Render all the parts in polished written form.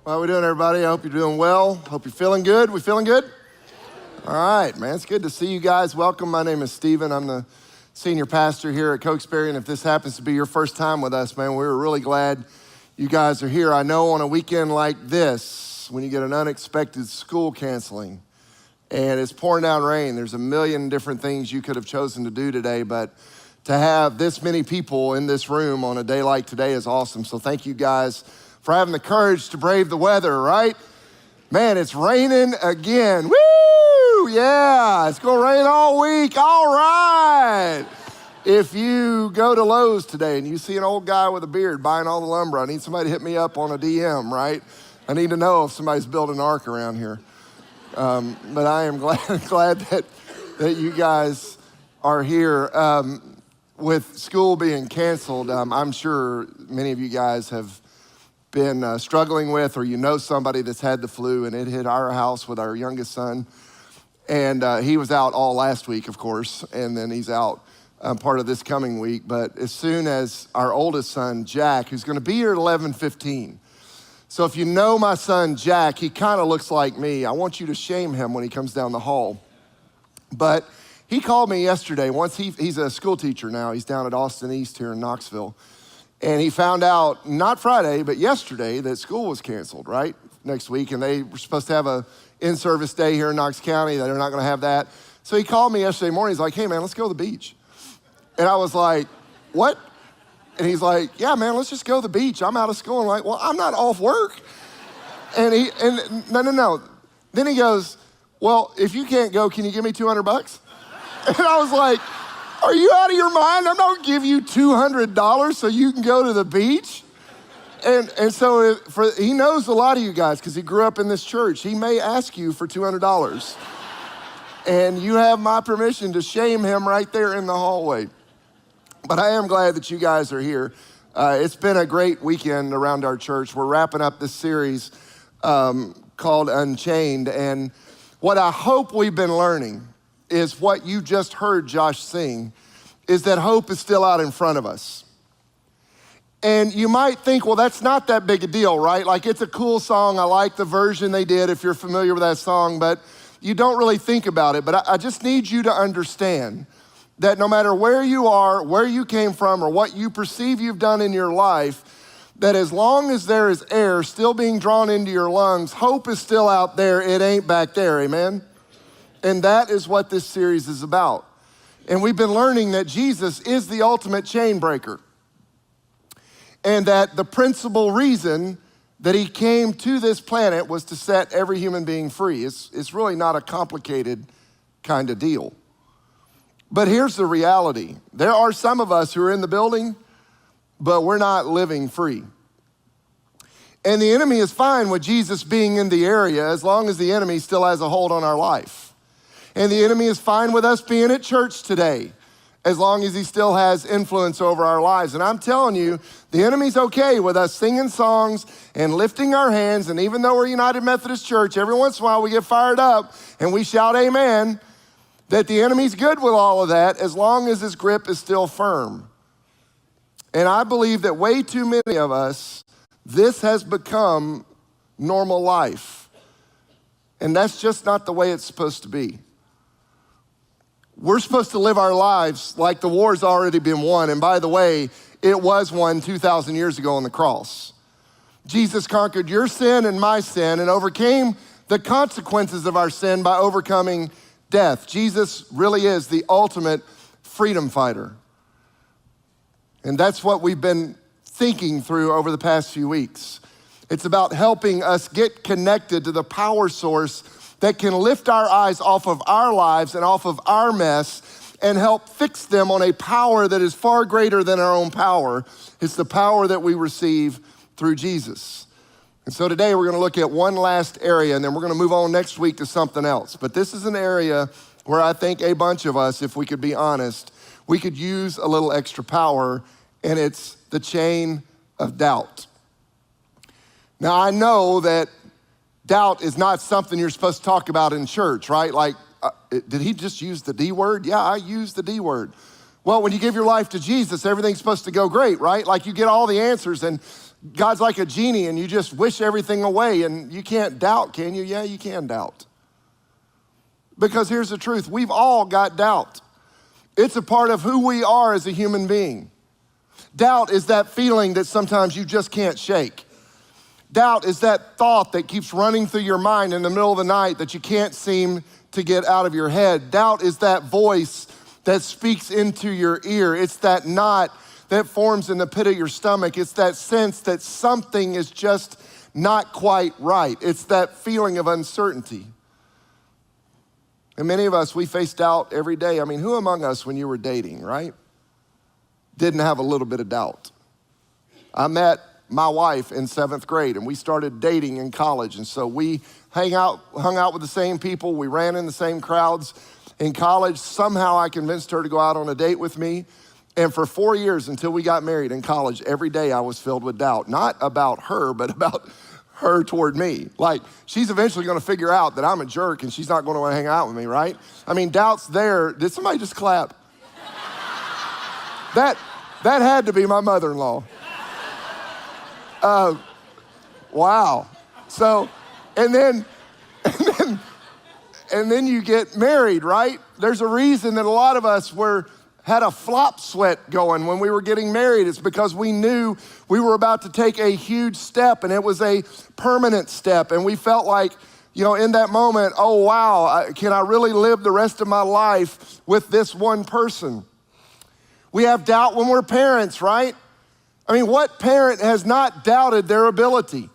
How we doing, everybody? I hope you're doing well. Hope you're feeling good. We feeling good? All right, man. It's good to see you guys. Welcome. My name is Stephen. I'm the senior pastor here at Cokesbury, and if this happens to be your first time with us, man, we're really glad you guys are here. I know on a weekend like this, when you get an unexpected school canceling and it's pouring down rain, there's a million different things you could have chosen to do today, but to have this many people in this room on a day like today is awesome. So thank you guys for having the courage to brave the weather, right? Man, it's raining again. Woo! Yeah, it's gonna rain all week. All right. If you go to Lowe's today and you see an old guy with a beard buying all the lumber, I need somebody to hit me up on a DM, right? I need to know if somebody's building an ark around here. But I am glad that you guys are here. With school being canceled, I'm sure many of you guys have been struggling with, or you know somebody that's had the flu, and it hit our house with our youngest son. And he was out all last week, of course, and then he's out part of this coming week. But as soon as our oldest son, Jack, who's gonna be here at 11:15. So if you know my son, Jack, he kind of looks like me. I want you to shame him when he comes down the hall. But he called me yesterday. He's a school teacher now. He's down at Austin East here in Knoxville. And he found out, not Friday, but yesterday, that school was canceled, right? Next week, and they were supposed to have a in-service day here in Knox County. They're not gonna have that. So he called me yesterday morning. He's like, hey man, let's go to the beach. And I was like, what? And he's like, yeah man, let's just go to the beach. I'm out of school. I'm like, well, I'm not off work. No. Then he goes, well, if you can't go, can you give me $200? And I was like, are you out of your mind? I'm not gonna give you $200 so you can go to the beach. And so he knows a lot of you guys because he grew up in this church. He may ask you for $200. And you have my permission to shame him right there in the hallway. But I am glad that you guys are here. It's been a great weekend around our church. We're wrapping up this series called Unchained. And what I hope we've been learning is what you just heard Josh sing, is that hope is still out in front of us. And you might think, well, that's not that big a deal, right? Like, it's a cool song. I like the version they did if you're familiar with that song, but you don't really think about it. But I just need you to understand that no matter where you are, where you came from, or what you perceive you've done in your life, that as long as there is air still being drawn into your lungs, hope is still out there. It ain't back there, amen? And that is what this series is about. And we've been learning that Jesus is the ultimate chain breaker. And that the principal reason that he came to this planet was to set every human being free. It's really not a complicated kind of deal. But here's the reality. There are some of us who are in the building, but we're not living free. And the enemy is fine with Jesus being in the area as long as the enemy still has a hold on our life. And the enemy is fine with us being at church today as long as he still has influence over our lives. And I'm telling you, the enemy's okay with us singing songs and lifting our hands. And even though we're United Methodist Church, every once in a while we get fired up and we shout amen, that the enemy's good with all of that as long as his grip is still firm. And I believe that way too many of us, this has become normal life. And that's just not the way it's supposed to be. We're supposed to live our lives like the war's already been won. And by the way, it was won 2,000 years ago on the cross. Jesus conquered your sin and my sin and overcame the consequences of our sin by overcoming death. Jesus really is the ultimate freedom fighter. And that's what we've been thinking through over the past few weeks. It's about helping us get connected to the power source that can lift our eyes off of our lives and off of our mess and help fix them on a power that is far greater than our own power. It's the power that we receive through Jesus. And so today we're gonna look at one last area, and then we're gonna move on next week to something else. But this is an area where I think a bunch of us, if we could be honest, we could use a little extra power, and it's the chain of doubt. Now I know that doubt is not something you're supposed to talk about in church, right? Like, did he just use the D word? Yeah, I used the D word. Well, when you give your life to Jesus, everything's supposed to go great, right? Like you get all the answers and God's like a genie and you just wish everything away and you can't doubt, can you? Yeah, you can doubt. Because here's the truth, we've all got doubt. It's a part of who we are as a human being. Doubt is that feeling that sometimes you just can't shake. Doubt is that thought that keeps running through your mind in the middle of the night that you can't seem to get out of your head. Doubt is that voice that speaks into your ear. It's that knot that forms in the pit of your stomach. It's that sense that something is just not quite right. It's that feeling of uncertainty. And many of us, we face doubt every day. I mean, who among us when you were dating, right, didn't have a little bit of doubt? I met my wife in 7th grade and we started dating in college. And so we hung out with the same people. We ran in the same crowds in college. Somehow I convinced her to go out on a date with me. And for 4 years until we got married in college, every day I was filled with doubt, not about her, but about her toward me. Like, she's eventually gonna figure out that I'm a jerk and she's not gonna wanna hang out with me, right? I mean, doubt's there. Did somebody just clap? That had to be my mother-in-law. Wow. So, and then you get married, right? There's a reason that a lot of us had a flop sweat going when we were getting married. It's because we knew we were about to take a huge step and it was a permanent step. And we felt like, in that moment, oh wow, can I really live the rest of my life with this one person? We have doubt when we're parents, right? I mean, what parent has not doubted their ability?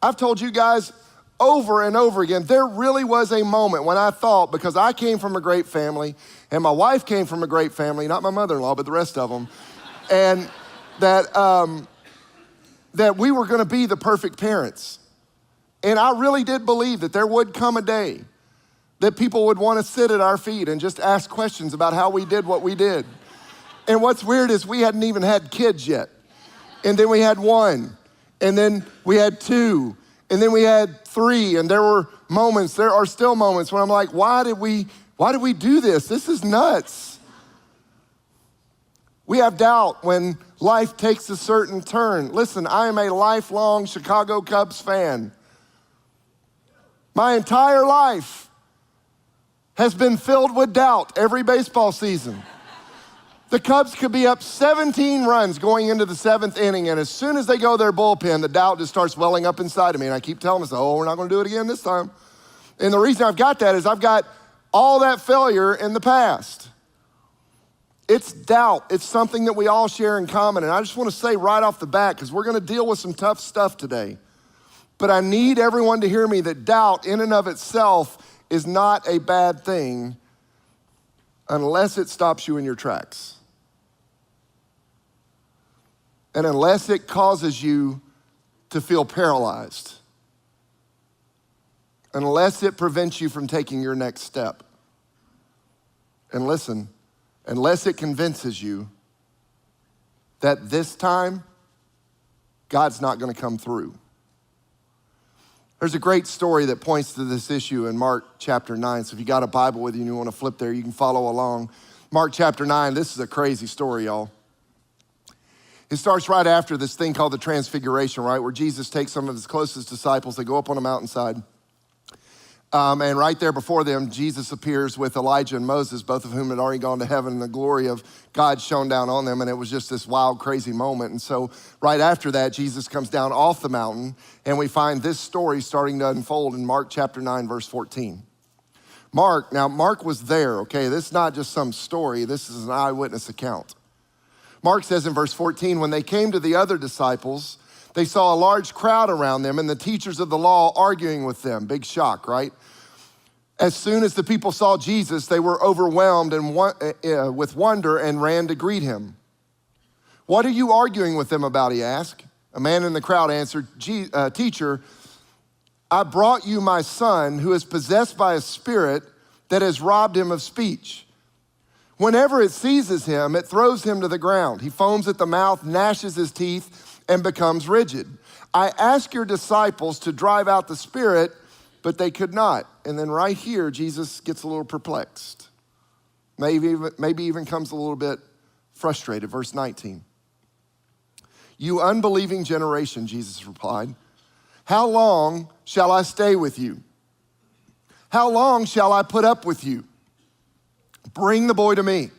I've told you guys over and over again, there really was a moment when I thought, because I came from a great family and my wife came from a great family, not my mother-in-law, but the rest of them, and that we were gonna be the perfect parents. And I really did believe that there would come a day that people would wanna sit at our feet and just ask questions about how we did what we did. And what's weird is we hadn't even had kids yet. And then we had 1, and then we had 2, and then we had 3, and there are still moments when I'm like, why did we do this? This is nuts. We have doubt when life takes a certain turn. Listen, I am a lifelong Chicago Cubs fan. My entire life has been filled with doubt every baseball season. The Cubs could be up 17 runs going into the 7th inning, and as soon as they go their bullpen, the doubt just starts welling up inside of me, and I keep telling myself, we're not gonna do it again this time. And the reason I've got that is I've got all that failure in the past. It's doubt. It's something that we all share in common, and I just wanna say right off the bat, because we're gonna deal with some tough stuff today, but I need everyone to hear me that doubt in and of itself is not a bad thing unless it stops you in your tracks. And unless it causes you to feel paralyzed. Unless it prevents you from taking your next step. And listen, unless it convinces you that this time, God's not gonna come through. There's a great story that points to this issue in Mark chapter 9. So if you got a Bible with you and you wanna flip there, you can follow along. Mark chapter 9, this is a crazy story, y'all. It starts right after this thing called the Transfiguration, right? Where Jesus takes some of his closest disciples, they go up on a mountainside. And right there before them, Jesus appears with Elijah and Moses, both of whom had already gone to heaven, and the glory of God shone down on them, and it was just this wild, crazy moment. And so right after that, Jesus comes down off the mountain, and we find this story starting to unfold in Mark chapter 9, verse 14. Mark was there, okay? This is not just some story, this is an eyewitness account. Mark says in verse 14, when they came to the other disciples, they saw a large crowd around them and the teachers of the law arguing with them. Big shock, right? As soon as the people saw Jesus, they were overwhelmed with wonder and ran to greet him. What are you arguing with them about, he asked. A man in the crowd answered, teacher, I brought you my son who is possessed by a spirit that has robbed him of speech. Whenever it seizes him, it throws him to the ground. He foams at the mouth, gnashes his teeth, and becomes rigid. I asked your disciples to drive out the spirit, but they could not. And then right here, Jesus gets a little perplexed. Maybe even comes a little bit frustrated. Verse 19. You unbelieving generation, Jesus replied. How long shall I stay with you? How long shall I put up with you? Bring the boy to me.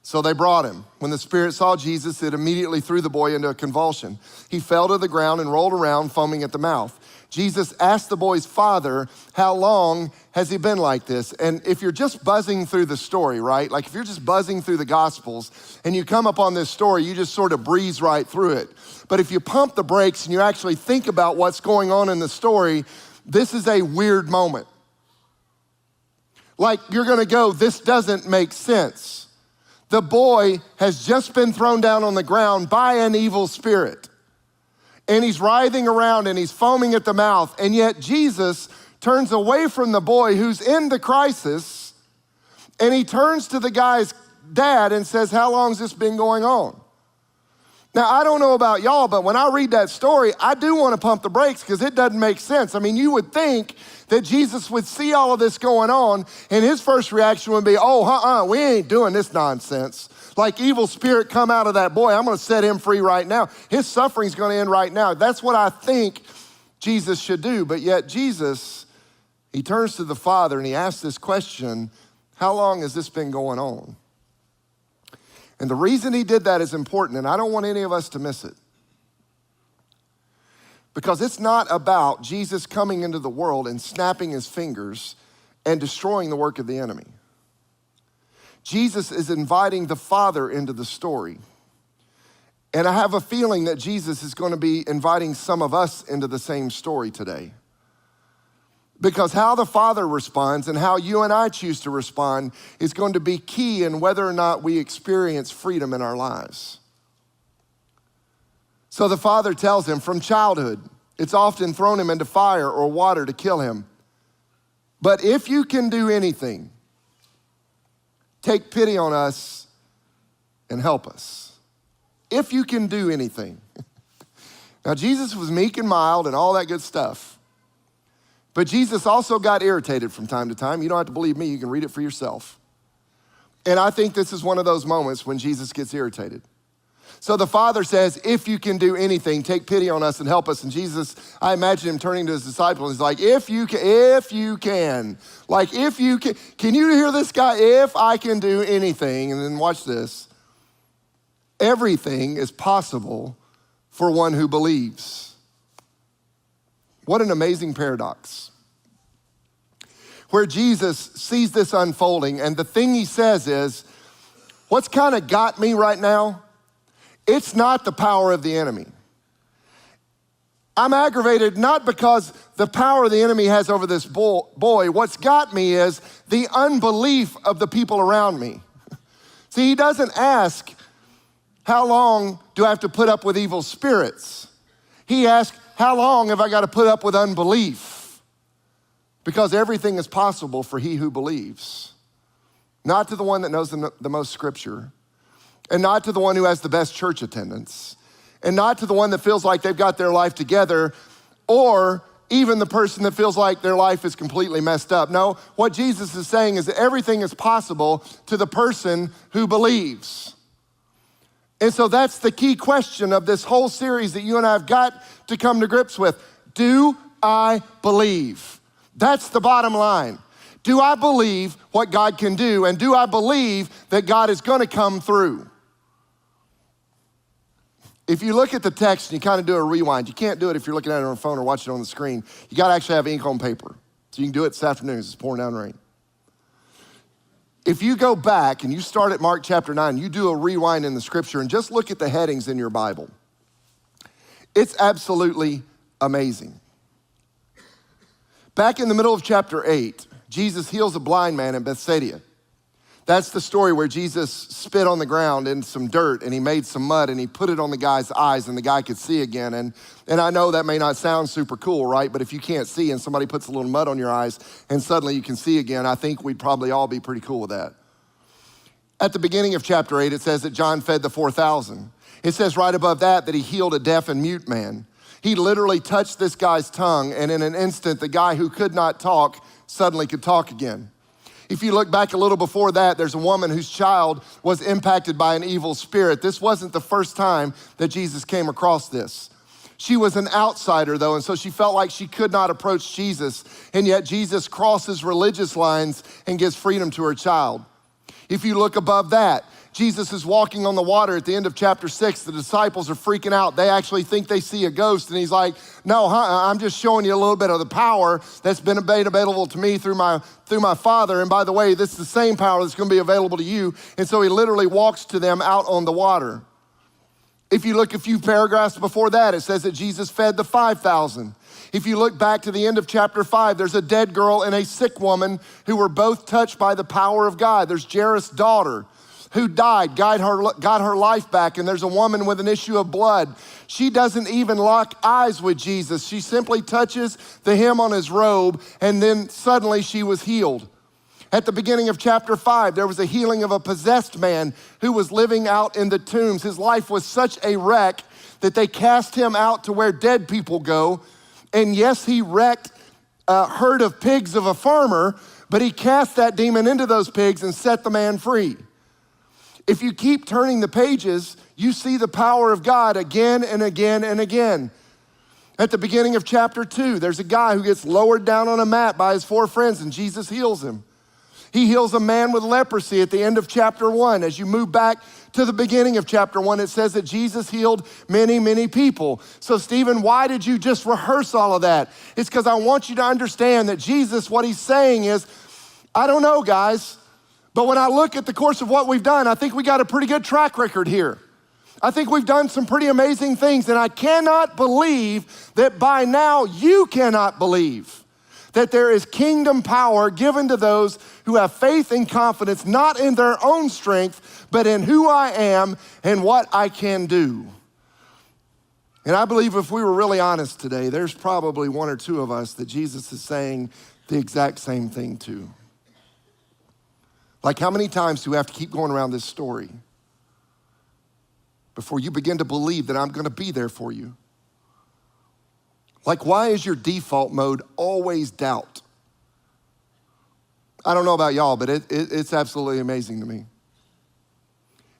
So they brought him. When the spirit saw Jesus, it immediately threw the boy into a convulsion. He fell to the ground and rolled around, foaming at the mouth. Jesus asked the boy's father, how long has he been like this? And if you're just buzzing through the story, right? Like if you're just buzzing through the Gospels and you come upon this story, you just sort of breeze right through it. But if you pump the brakes and you actually think about what's going on in the story, this is a weird moment. Like you're gonna go, this doesn't make sense. The boy has just been thrown down on the ground by an evil spirit. And he's writhing around and he's foaming at the mouth. And yet Jesus turns away from the boy who's in the crisis, and he turns to the guy's dad and says, how long's this been going on? Now, I don't know about y'all, but when I read that story, I do want to pump the brakes because it doesn't make sense. I mean, you would think that Jesus would see all of this going on, and his first reaction would be, we ain't doing this nonsense. Like evil spirit come out of that boy, I'm gonna set him free right now. His suffering's gonna end right now. That's what I think Jesus should do. But yet Jesus, he turns to the Father and he asks this question, how long has this been going on? And the reason he did that is important, and I don't want any of us to miss it. Because it's not about Jesus coming into the world and snapping his fingers and destroying the work of the enemy. Jesus is inviting the Father into the story. And I have a feeling that Jesus is going to be inviting some of us into the same story today. Because how the Father responds and how you and I choose to respond is going to be key in whether or not we experience freedom in our lives. So the Father tells him from childhood, it's often thrown him into fire or water to kill him. But if you can do anything, take pity on us and help us. If you can do anything. Now, Jesus was meek and mild and all that good stuff. But Jesus also got irritated from time to time. You don't have to believe me, you can read it for yourself. And I think this is one of those moments when Jesus gets irritated. So the Father says, if you can do anything, take pity on us and help us. And Jesus, I imagine him turning to his disciples, he's like, if you can. Like, if you can you hear this guy? If I can do anything, and then watch this. Everything is possible for one who believes. What an amazing paradox. Where Jesus sees this unfolding, and the thing he says is, what's kind of got me right now, it's not the power of the enemy. I'm aggravated not because the power the enemy has over this boy. What's got me is the unbelief of the people around me. See, he doesn't ask, how long do I have to put up with evil spirits? He asks, how long have I got to put up with unbelief? Because everything is possible for he who believes. Not to the one that knows the most scripture, and not to the one who has the best church attendance, and not to the one that feels like they've got their life together, or even the person that feels like their life is completely messed up. No, what Jesus is saying is that everything is possible to the person who believes. And so that's the key question of this whole series that you and I have got to come to grips with. Do I believe? That's the bottom line. Do I believe what God can do? And do I believe that God is going to come through? If you look at the text and you kind of do a rewind, you can't do it if you're looking at it on a phone or watching it on the screen. You got to actually have ink on paper. So you can do it this afternoon as it's pouring down rain. If you go back and you start at Mark chapter 9, you do a rewind in the scripture and just look at the headings in your Bible. It's absolutely amazing. Back in the middle of chapter 8, Jesus heals a blind man in Bethsaida. That's the story where Jesus spit on the ground in some dirt and he made some mud and he put it on the guy's eyes and the guy could see again. And I know that may not sound super cool, right? But if you can't see and somebody puts a little mud on your eyes and suddenly you can see again, I think we'd probably all be pretty cool with that. At the beginning of chapter 8, it says that John fed the 4,000. It says right above that he healed a deaf and mute man. He literally touched this guy's tongue, and in an instant, the guy who could not talk suddenly could talk again. If you look back a little before that, there's a woman whose child was impacted by an evil spirit. This wasn't the first time that Jesus came across this. She was an outsider though, and so she felt like she could not approach Jesus, and yet Jesus crosses religious lines and gives freedom to her child. If you look above that, Jesus is walking on the water at the end of chapter 6. The disciples are freaking out. They actually think they see a ghost, and he's like, no, I'm just showing you a little bit of the power that's been made available to me through my Father. And by the way, this is the same power that's gonna be available to you. And so he literally walks to them out on the water. If you look a few paragraphs before that, it says that Jesus fed the 5,000. If you look back to the end of chapter 5, there's a dead girl and a sick woman who were both touched by the power of God. There's Jairus' daughter who died, got her life back, and there's a woman with an issue of blood. She doesn't even lock eyes with Jesus. She simply touches the hem on his robe, and then suddenly she was healed. At the beginning of chapter 5, there was a healing of a possessed man who was living out in the tombs. His life was such a wreck that they cast him out to where dead people go. And yes, he wrecked a herd of pigs of a farmer, but he cast that demon into those pigs and set the man free. If you keep turning the pages, you see the power of God again and again and again. At the beginning of chapter 2, there's a guy who gets lowered down on a mat by his 4 friends, and Jesus heals him. He heals a man with leprosy at the end of chapter 1. As you move back to the beginning of chapter 1, it says that Jesus healed many, many people. So Stephen, why did you just rehearse all of that? It's because I want you to understand that Jesus, what he's saying is, I don't know, guys, but when I look at the course of what we've done, I think we got a pretty good track record here. I think we've done some pretty amazing things, and I cannot believe that by now you cannot believe that there is kingdom power given to those who have faith and confidence, not in their own strength, but in who I am and what I can do. And I believe if we were really honest today, there's probably 1 or 2 of us that Jesus is saying the exact same thing to. Like, how many times do we have to keep going around this story before you begin to believe that I'm gonna be there for you? Like, why is your default mode always doubt? I don't know about y'all, but it's absolutely amazing to me.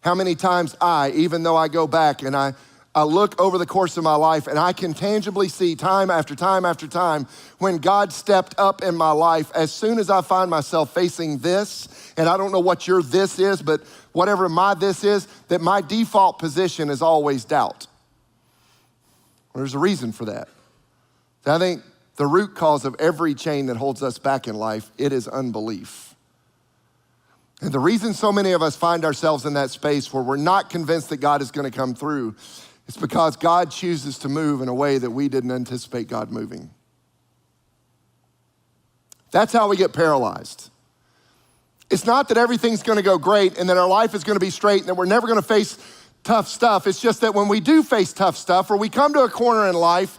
How many times even though I go back and I look over the course of my life and I can tangibly see time after time after time when God stepped up in my life, as soon as I find myself facing this, and I don't know what your this is, but whatever my this is, that my default position is always doubt. Well, there's a reason for that. I think the root cause of every chain that holds us back in life, it is unbelief. And the reason so many of us find ourselves in that space where we're not convinced that God is gonna come through is because God chooses to move in a way that we didn't anticipate God moving. That's how we get paralyzed. It's not that everything's gonna go great and that our life is gonna be straight and that we're never gonna face tough stuff. It's just that when we do face tough stuff or we come to a corner in life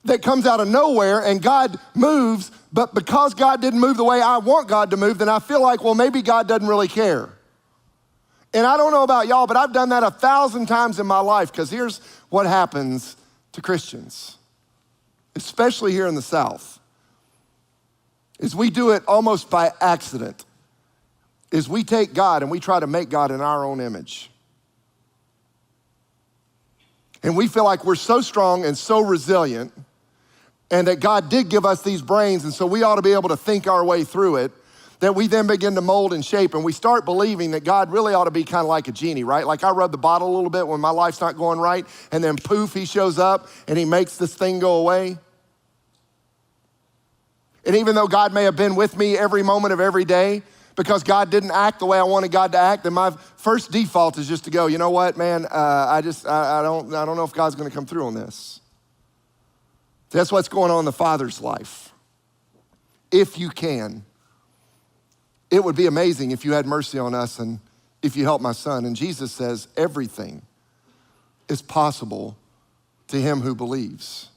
that comes out of nowhere and God moves, but because God didn't move the way I want God to move, then I feel like, well, maybe God doesn't really care. And I don't know about y'all, but I've done that 1,000 times in my life, because here's what happens to Christians, especially here in the South, is we do it almost by accident, is we take God and we try to make God in our own image. And we feel like we're so strong and so resilient, and that God did give us these brains, and so we ought to be able to think our way through it, that we then begin to mold and shape, and we start believing that God really ought to be kind of like a genie, right? Like I rub the bottle a little bit when my life's not going right, and then poof, he shows up and he makes this thing go away. And even though God may have been with me every moment of every day, because God didn't act the way I wanted God to act, then my first default is just to go, you know what, man, I don't know if God's gonna come through on this. That's what's going on in the Father's life. If you can, it would be amazing if you had mercy on us and if you help my son. And Jesus says everything is possible to him who believes.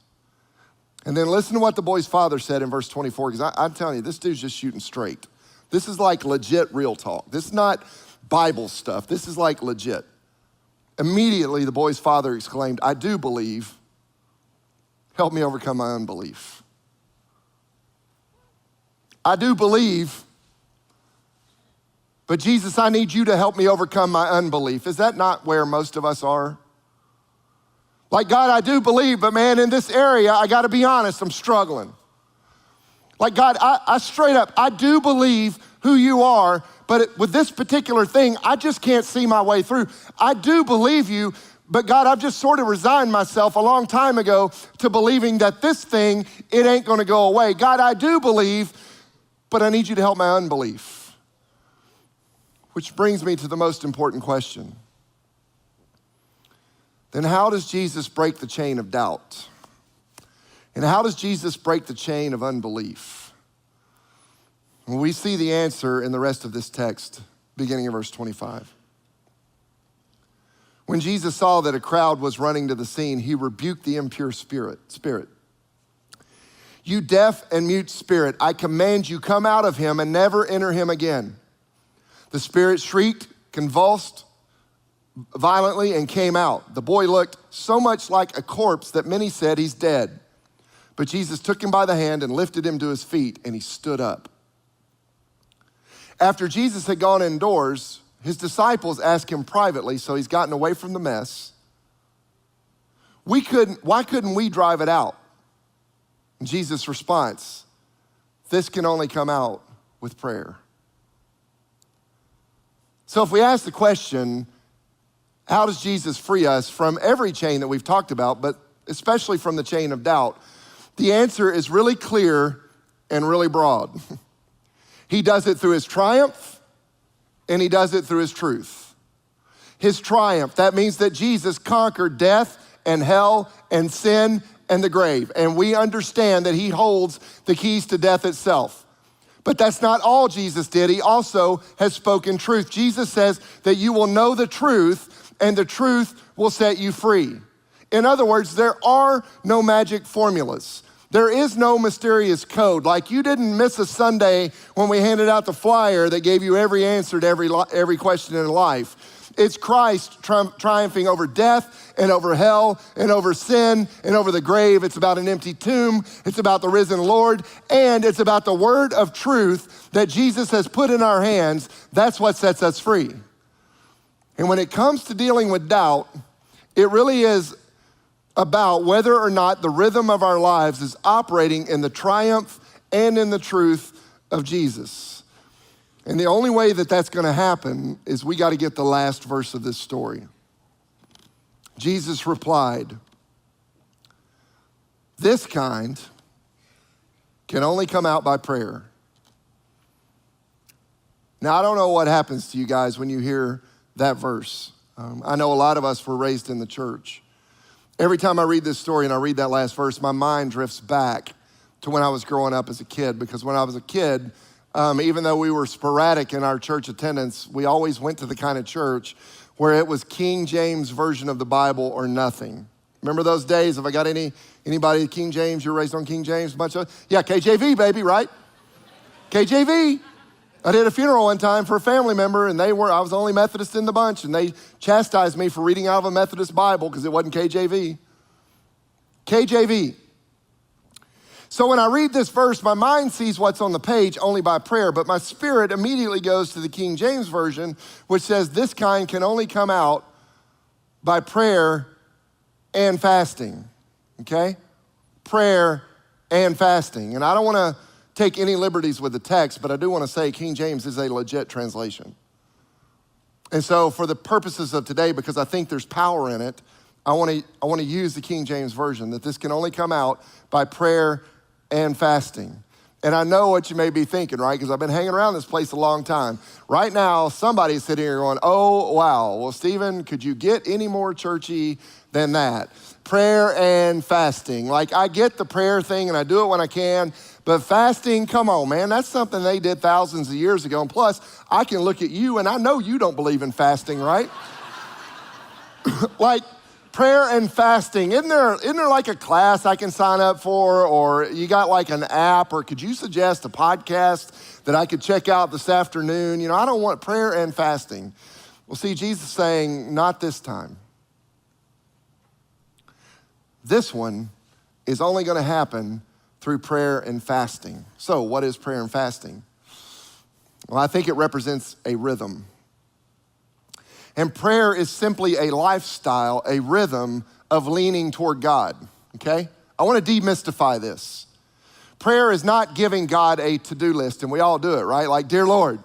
And then listen to what the boy's father said in verse 24, because I'm telling you, this dude's just shooting straight. This is like legit real talk. This is not Bible stuff. This is like legit. Immediately, the boy's father exclaimed, I do believe. Help me overcome my unbelief. I do believe, But Jesus, I need you to help me overcome my unbelief. Is that not where most of us are? Like, God, I do believe, but man, in this area, I gotta be honest, I'm struggling. Like, God, I straight up, I do believe who you are, but with this particular thing, I just can't see my way through. I do believe you, but God, I've just sort of resigned myself a long time ago to believing that this thing, it ain't gonna go away. God, I do believe, but I need you to help my unbelief. Which brings me to the most important question. Then how does Jesus break the chain of doubt? And how does Jesus break the chain of unbelief? Well, we see the answer in the rest of this text, beginning of verse 25. When Jesus saw that a crowd was running to the scene, he rebuked the impure spirit. You deaf and mute spirit, I command you, come out of him and never enter him again. The spirit shrieked, convulsed violently, and came out. The boy looked so much like a corpse that many said he's dead. But Jesus took him by the hand and lifted him to his feet, and he stood up. After Jesus had gone indoors, his disciples asked him privately, so he's gotten away from the mess, why couldn't we drive it out? And Jesus' response, this can only come out with prayer. So if we ask the question, how does Jesus free us from every chain that we've talked about, but especially from the chain of doubt? The answer is really clear and really broad. He does it through his triumph, and he does it through his truth. His triumph, that means that Jesus conquered death and hell and sin and the grave. And we understand that he holds the keys to death itself. But that's not all Jesus did. He also has spoken truth. Jesus says that you will know the truth, and the truth will set you free. In other words, there are no magic formulas. There is no mysterious code. Like, you didn't miss a Sunday when we handed out the flyer that gave you every answer to every question in life. It's Christ triumphing over death and over hell and over sin and over the grave. It's about an empty tomb. It's about the risen Lord. And it's about the word of truth that Jesus has put in our hands. That's what sets us free. And when it comes to dealing with doubt, it really is about whether or not the rhythm of our lives is operating in the triumph and in the truth of Jesus. And the only way that that's gonna happen is we gotta get the last verse of this story. Jesus replied, this kind can only come out by prayer. Now, I don't know what happens to you guys when you hear that verse. I know a lot of us were raised in the church. Every time I read this story and I read that last verse, my mind drifts back to when I was growing up as a kid, because when I was a kid, even though we were sporadic in our church attendance, we always went to the kind of church where it was King James version of the Bible or nothing. Remember those days? Have I got anybody King James? You're raised on King James? Yeah, KJV, baby, right? KJV. I did a funeral one time for a family member, and I was the only Methodist in the bunch, and they chastised me for reading out of a Methodist Bible because it wasn't KJV. KJV. So when I read this verse, my mind sees what's on the page only by prayer, but my spirit immediately goes to the King James Version, which says this kind can only come out by prayer and fasting, okay? Prayer and fasting. And I don't wanna take any liberties with the text, but I do wanna say King James is a legit translation. And so for the purposes of today, because I think there's power in it, I wanna use the King James Version, that this can only come out by prayer and fasting. And I know what you may be thinking, right? Because I've been hanging around this place a long time. Right now, somebody's sitting here going, oh, wow. Well, Stephen, could you get any more churchy than that? Prayer and fasting. Like, I get the prayer thing and I do it when I can, but fasting, come on, man. That's something they did thousands of years ago. And plus, I can look at you and I know you don't believe in fasting, right? Like, prayer and fasting, isn't there like a class I can sign up for, or you got like an app, or could you suggest a podcast that I could check out this afternoon? You know, I don't want prayer and fasting. Well, see, Jesus is saying, not this time. This one is only gonna happen through prayer and fasting. So what is prayer and fasting? Well, I think it represents a rhythm. And prayer is simply a lifestyle, a rhythm of leaning toward God, okay? I want to demystify this. Prayer is not giving God a to-do list, and we all do it, right? Like, dear Lord,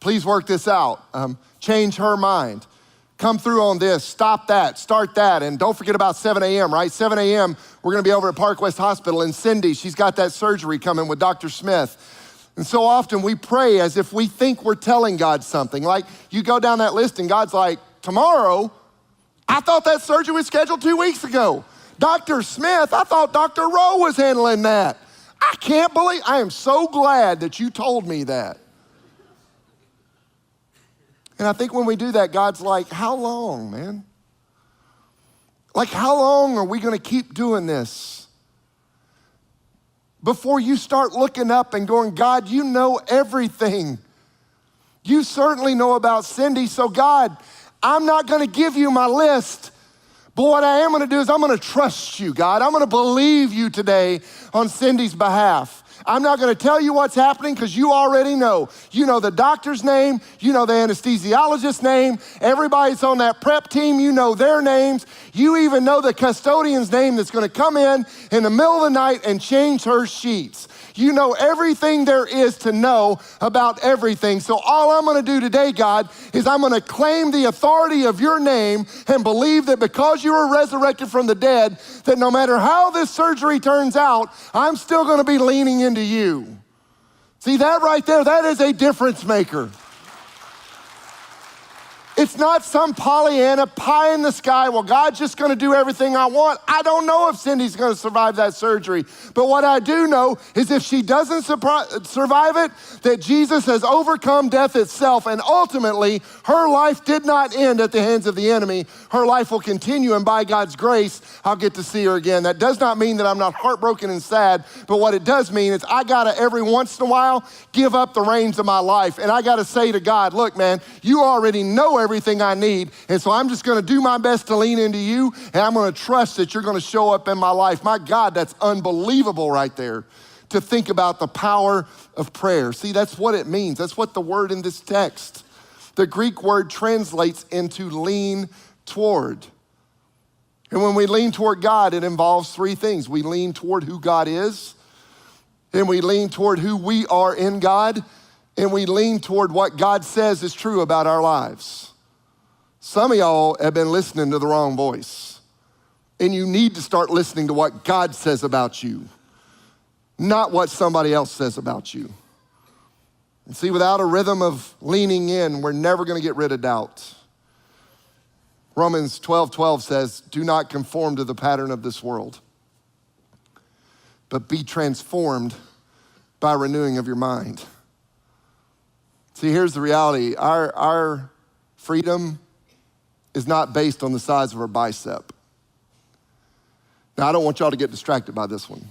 please work this out. Change her mind. Come through on this, stop that, start that, and don't forget about 7 a.m., right? 7 a.m., we're gonna be over at Park West Hospital, and Cindy, she's got that surgery coming with Dr. Smith. And so often we pray as if we think we're telling God something. Like, you go down that list and God's like, tomorrow? I thought that surgery was scheduled 2 weeks ago. Dr. Smith, I thought Dr. Rowe was handling that. I can't believe, I am so glad that you told me that. And I think when we do that, God's like, how long, man? Like, how long are we gonna keep doing this? Before you start looking up and going, God, you know everything. You certainly know about Cindy, so God, I'm not gonna give you my list, but what I am gonna do is I'm gonna trust you, God. I'm gonna believe you today on Cindy's behalf. I'm not gonna tell you what's happening because you already know. You know the doctor's name, you know the anesthesiologist's name, everybody's on that prep team, you know their names. You even know the custodian's name that's gonna come in the middle of the night and change her sheets. You know everything there is to know about everything. So all I'm gonna do today, God, is I'm gonna claim the authority of your name and believe that because you were resurrected from the dead, that no matter how this surgery turns out, I'm still gonna be leaning into you. See that right there, that is a difference maker. It's not some Pollyanna pie in the sky, well, God's just gonna do everything I want. I don't know if Cindy's gonna survive that surgery, but what I do know is if she doesn't survive it, that Jesus has overcome death itself, and ultimately, her life did not end at the hands of the enemy. Her life will continue, and by God's grace, I'll get to see her again. That does not mean that I'm not heartbroken and sad, but what it does mean is I gotta, every once in a while, give up the reins of my life, and I gotta say to God, look, man, you already know everything I need, and so I'm just gonna do my best to lean into you, and I'm gonna trust that you're gonna show up in my life. My God, that's unbelievable right there, to think about the power of prayer. See, that's what it means. That's what the word in this text, the Greek word translates into lean toward. And when we lean toward God, it involves three things. We lean toward who God is, and we lean toward who we are in God, and we lean toward what God says is true about our lives. Some of y'all have been listening to the wrong voice, and you need to start listening to what God says about you, not what somebody else says about you. And see, without a rhythm of leaning in, we're never gonna get rid of doubt. Romans 12:12 says, do not conform to the pattern of this world, but be transformed by renewing of your mind. See, here's the reality. Our freedom is not based on the size of our bicep. Now, I don't want y'all to get distracted by this one,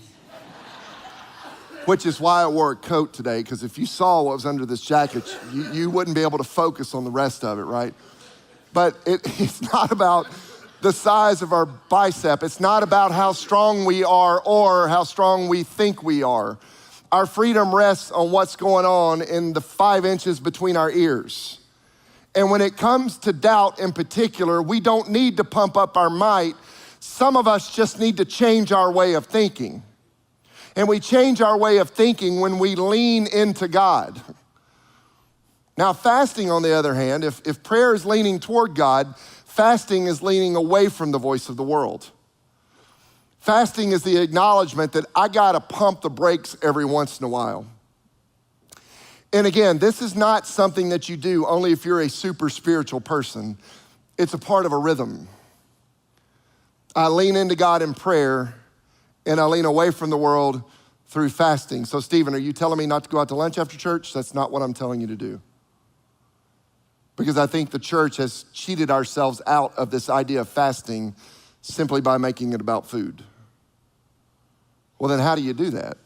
which is why I wore a coat today, because if you saw what was under this jacket, you wouldn't be able to focus on the rest of it, right? But it's not about the size of our bicep. It's not about how strong we are or how strong we think we are. Our freedom rests on what's going on in the 5 inches between our ears. And when it comes to doubt in particular, we don't need to pump up our might. Some of us just need to change our way of thinking. And we change our way of thinking when we lean into God. Now, fasting, on the other hand, if prayer is leaning toward God, fasting is leaning away from the voice of the world. Fasting is the acknowledgement that I gotta pump the brakes every once in a while. And again, this is not something that you do only if you're a super spiritual person. It's a part of a rhythm. I lean into God in prayer, and I lean away from the world through fasting. So Stephen, are you telling me not to go out to lunch after church? That's not what I'm telling you to do. Because I think the church has cheated ourselves out of this idea of fasting simply by making it about food. Well, then how do you do that?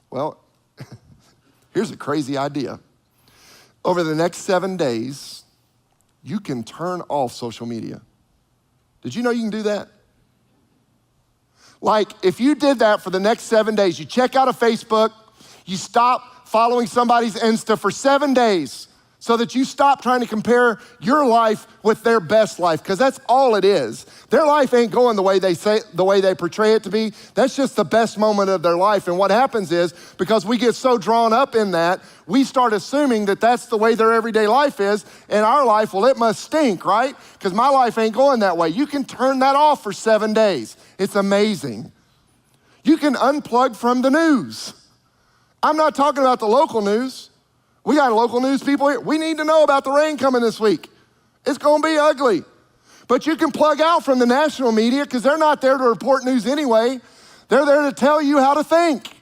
Well, here's a crazy idea. Over the next 7 days, you can turn off social media. Did you know you can do that? Like, if you did that for the next 7 days, you check out of Facebook, You stop following somebody's Insta for 7 days so that you stop trying to compare your life with their best life, because that's all it is. Their life ain't going the way they portray it to be. That's just the best moment of their life. And what happens is, because we get so drawn up in that, we start assuming that that's the way their everyday life is, and our life, well, it must stink, right? Because my life ain't going that way. You can turn that off for 7 days. It's amazing. You can unplug from the news. I'm not talking about the local news. We got local news people here. We need to know about the rain coming this week. It's gonna be ugly. But you can plug out from the national media, because they're not there to report news anyway. They're there to tell you how to think.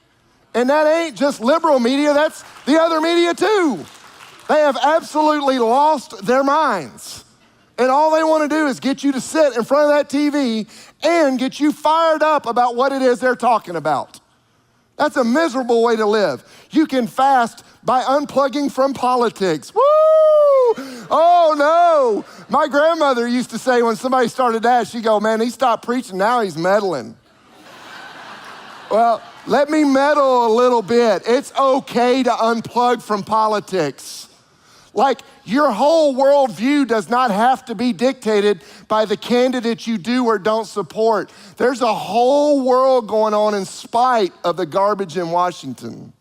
And that ain't just liberal media, that's the other media too. They have absolutely lost their minds. And all they wanna do is get you to sit in front of that TV and get you fired up about what it is they're talking about. That's a miserable way to live. You can fast by unplugging from politics. Woo! Oh no! My grandmother used to say when somebody started that, she'd go, man, he stopped preaching, now he's meddling. Well, let me meddle a little bit. It's okay to unplug from politics. Like, your whole worldview does not have to be dictated by the candidate you do or don't support. There's a whole world going on in spite of the garbage in Washington.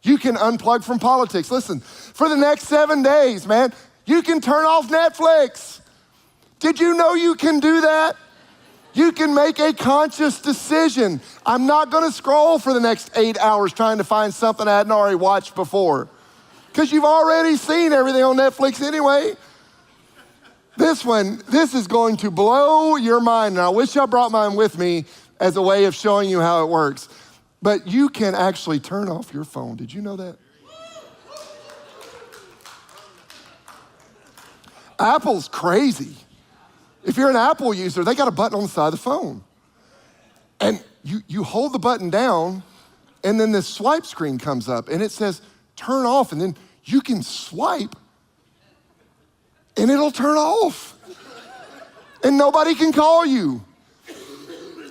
You can unplug from politics. Listen, for the next 7 days, man, you can turn off Netflix. Did you know you can do that? You can make a conscious decision. I'm not gonna scroll for the next 8 hours trying to find something I hadn't already watched before, because you've already seen everything on Netflix anyway. This is going to blow your mind. And I wish I brought mine with me as a way of showing you how it works. But you can actually turn off your phone. Did you know that? Apple's crazy. If you're an Apple user, they got a button on the side of the phone. And you hold the button down, and then this swipe screen comes up, and it says, turn off, and then you can swipe, and it'll turn off. And nobody can call you.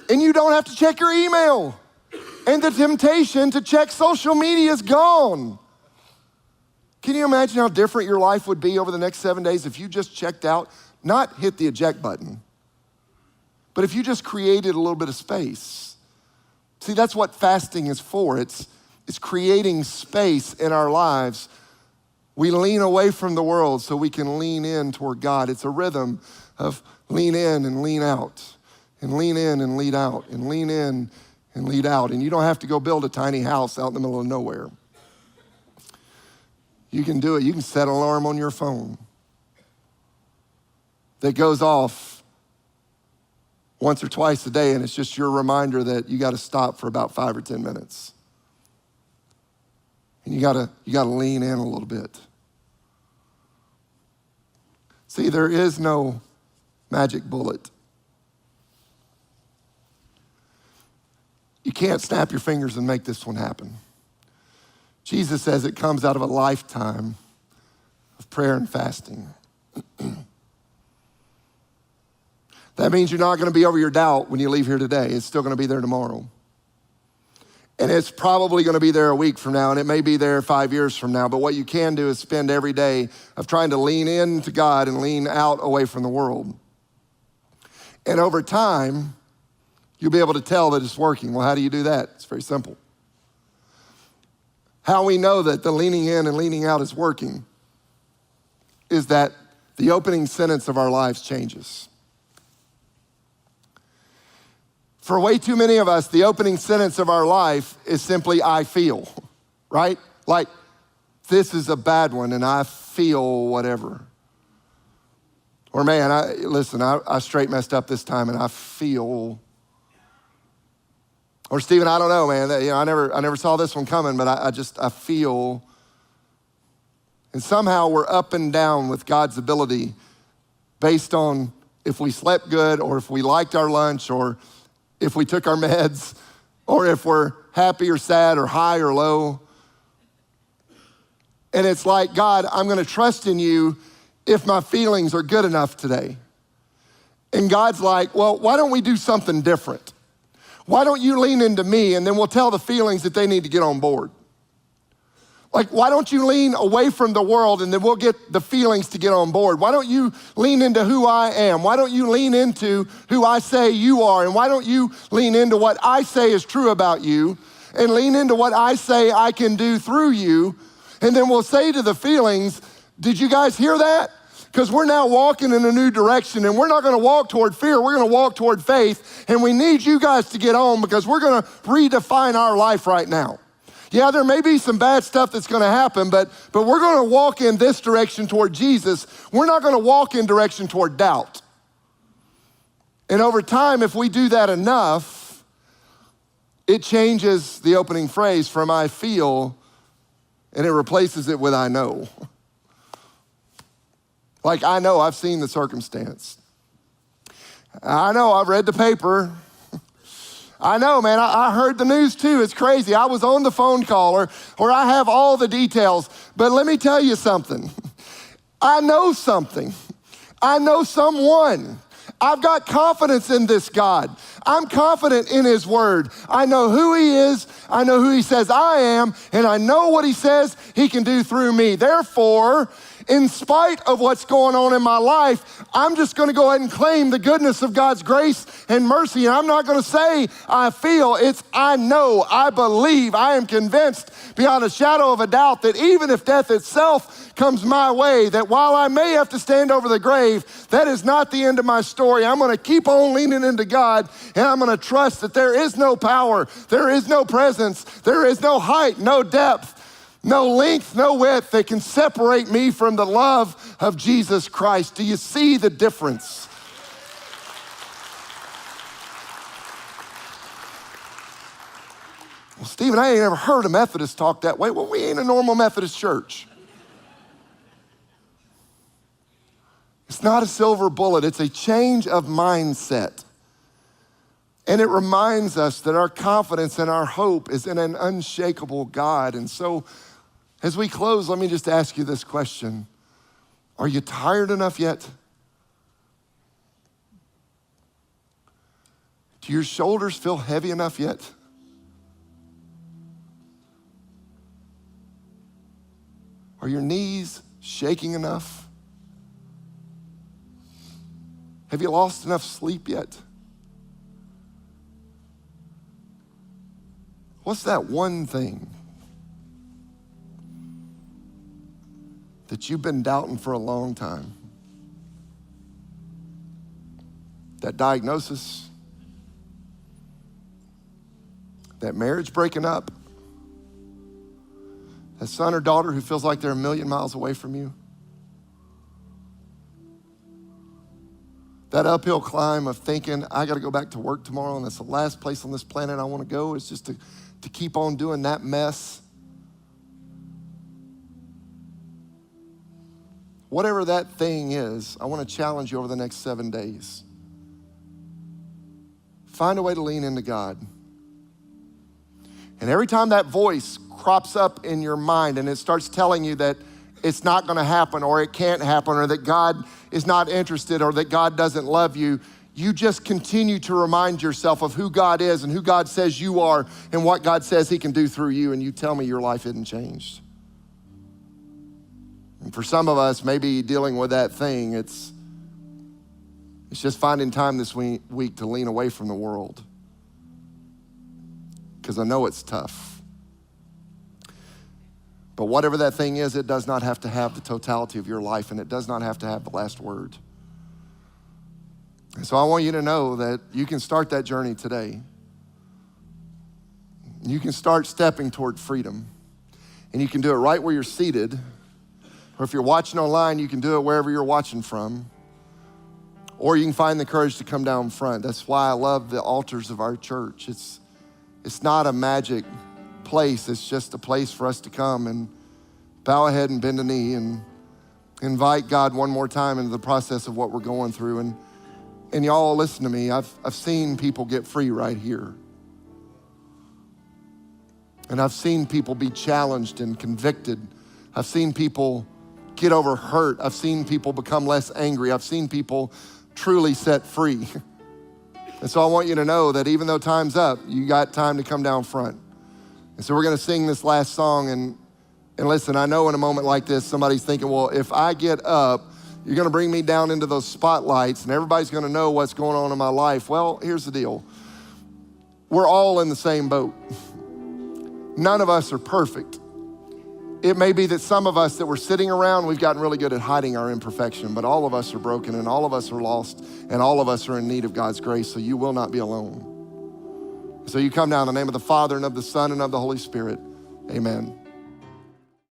And you don't have to check your email. And the temptation to check social media is gone. Can you imagine how different your life would be over the next 7 days if you just checked out, not hit the eject button, but if you just created a little bit of space? See, that's what fasting is for. It's creating space in our lives. We lean away from the world so we can lean in toward God. It's a rhythm of lean in and lean out, and lean in and lead out, and lean in and lead out. And you don't have to go build a tiny house out in the middle of nowhere. You can do it. You can set an alarm on your phone that goes off once or twice a day, and it's just your reminder that you got to stop for about 5 or 10 minutes. And you got to lean in a little bit. See, there is no magic bullet. You can't snap your fingers and make this one happen. Jesus says it comes out of a lifetime of prayer and fasting. That means you're not going to be over your doubt when you leave here today. It's still going to be there tomorrow. And it's probably going to be there a week from now, and it may be there 5 years from now. But what you can do is spend every day of trying to lean into God and lean out away from the world. And over time, you'll be able to tell that it's working. Well, how do you do that? It's very simple. How we know that the leaning in and leaning out is working is that the opening sentence of our lives changes. For way too many of us, the opening sentence of our life is simply, I feel, right? Like, this is a bad one and I feel whatever. Or man, I straight messed up this time and I feel. Or Stephen, I don't know, man. I never saw this one coming, but I feel. And somehow we're up and down with God's ability based on if we slept good or if we liked our lunch or if we took our meds or if we're happy or sad or high or low. And it's like, God, I'm gonna trust in you if my feelings are good enough today. And God's like, well, why don't we do something different? Why don't you lean into me and then we'll tell the feelings that they need to get on board. Like, why don't you lean away from the world and then we'll get the feelings to get on board? Why don't you lean into who I am? Why don't you lean into who I say you are? And why don't you lean into what I say is true about you and lean into what I say I can do through you? And then we'll say to the feelings, did you guys hear that? Because we're now walking in a new direction, and we're not gonna walk toward fear, we're gonna walk toward faith, and we need you guys to get on because we're gonna redefine our life right now. Yeah, there may be some bad stuff that's gonna happen, but we're gonna walk in this direction toward Jesus. We're not gonna walk in direction toward doubt. And over time, if we do that enough, it changes the opening phrase from I feel, and it replaces it with I know. Like, I know, I've seen the circumstance. I know, I've read the paper. I know, man, I heard the news too. It's crazy. I was on the phone call or I have all the details. But let me tell you something. I know something. I know someone. I've got confidence in this God. I'm confident in his word. I know who he is. I know who he says I am. And I know what he says he can do through me. Therefore, in spite of what's going on in my life, I'm just gonna go ahead and claim the goodness of God's grace and mercy. And I'm not gonna say I feel, it's I know, I believe, I am convinced beyond a shadow of a doubt that even if death itself comes my way, that while I may have to stand over the grave, that is not the end of my story. I'm gonna keep on leaning into God, and I'm gonna trust that there is no power, there is no presence, there is no height, no depth, no length, no width that can separate me from the love of Jesus Christ. Do you see the difference? Well, Stephen, I ain't ever heard a Methodist talk that way. Well, we ain't a normal Methodist church. It's not a silver bullet. It's a change of mindset. And it reminds us that our confidence and our hope is in an unshakable God. And so, as we close, let me just ask you this question. Are you tired enough yet? Do your shoulders feel heavy enough yet? Are your knees shaking enough? Have you lost enough sleep yet? What's that one thing that you've been doubting for a long time? That diagnosis? That marriage breaking up? That son or daughter who feels like they're a million miles away from you? That uphill climb of thinking, I gotta go back to work tomorrow and that's the last place on this planet I wanna go is just to keep on doing that mess? Whatever that thing is, I wanna challenge you over the next 7 days. Find a way to lean into God. And every time that voice crops up in your mind and it starts telling you that it's not gonna happen or it can't happen or that God is not interested or that God doesn't love you, you just continue to remind yourself of who God is and who God says you are and what God says he can do through you, and you tell me your life isn't changed. And for some of us, maybe dealing with that thing, it's just finding time this week to lean away from the world. Because I know it's tough. But whatever that thing is, it does not have to have the totality of your life, and it does not have to have the last word. And so I want you to know that you can start that journey today. You can start stepping toward freedom. And you can do it right where you're seated. Or if you're watching online, you can do it wherever you're watching from. Or you can find the courage to come down front. That's why I love the altars of our church. It's not a magic place. It's just a place for us to come and bow a head and bend a knee and invite God one more time into the process of what we're going through. And y'all listen to me. I've seen people get free right here. And I've seen people be challenged and convicted. I've seen people get over hurt. I've seen people become less angry. I've seen people truly set free. And so I want you to know that even though time's up, you got time to come down front. And so we're gonna sing this last song, and And listen, I know in a moment like this, somebody's thinking, well, if I get up, you're gonna bring me down into those spotlights and everybody's gonna know what's going on in my life. Well, here's the deal. We're all in the same boat. None of us are perfect. It may be that some of us that we're sitting around, we've gotten really good at hiding our imperfection, but all of us are broken and all of us are lost and all of us are in need of God's grace, so you will not be alone. So you come now in the name of the Father and of the Son and of the Holy Spirit. Amen.